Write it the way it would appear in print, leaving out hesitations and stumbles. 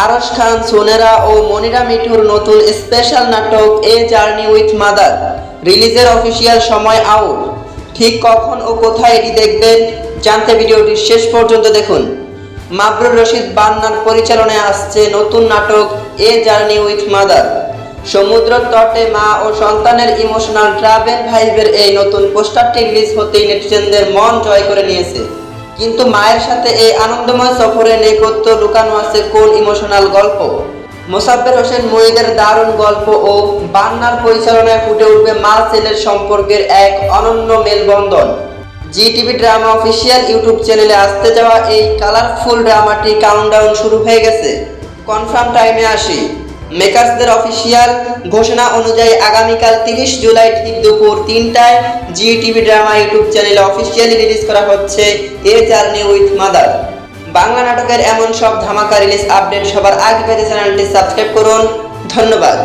আরশ খান, সোনেরা ও মনিরা মিঠুর নতুন স্পেশাল নাটক এ জার্নি উইথ মাদার রিলিজের অফিসিয়াল সময় আউট। ঠিক কখন ও কোথায় এটি দেখবেন জানতে ভিডিওটি শেষ পর্যন্ত দেখুন। মাবরুর রশিদ বান্নার পরিচালনায় আসছে নতুন নাটক এ জার্নি উইথ মাদার। সমুদ্র তটে মা ও সন্তানের ইমোশনাল ট্রাভেল ভাইবের এই নতুন পোস্টারটি রিলিজ হতেই নেটিজেনদের মন জয় করে নিয়েছে। কিন্তু মায়ের সাথে এই আনন্দময় সফরে নেপথ্য লুকানো আছে কোন ইমোশনাল গল্প? মোসাব্বের হোসেন মুহিদের দারুণ গল্প ও বান্নার পরিচালনায় ফুটে উঠবে মা ছেলের সম্পর্কের এক অনন্য মেলবন্ধন। জি টিভি ড্রামা অফিসিয়াল ইউটিউব চ্যানেলে আসতে যাওয়া এই কালারফুল ড্রামাটি কাউন্টডাউন শুরু হয়ে গেছে। কনফার্ম টাইমে আসি। মেকার্সদের অফিসিয়াল ঘোষণা অনুযায়ী আগামীকাল 30 জুলাই ঠিক দুপুর 3টায় জি টিভি ড্রামা ইউটিউব চ্যানেলে অফিসিয়ালি রিলিজ করা হচ্ছে এ জার্নি উইথ মাদার। বাংলা নাটকের এমন সব ধামাকা রিলিজ আপডেট সবার আগে পেতে চ্যানেলটি সাবস্ক্রাইব করুন। ধন্যবাদ।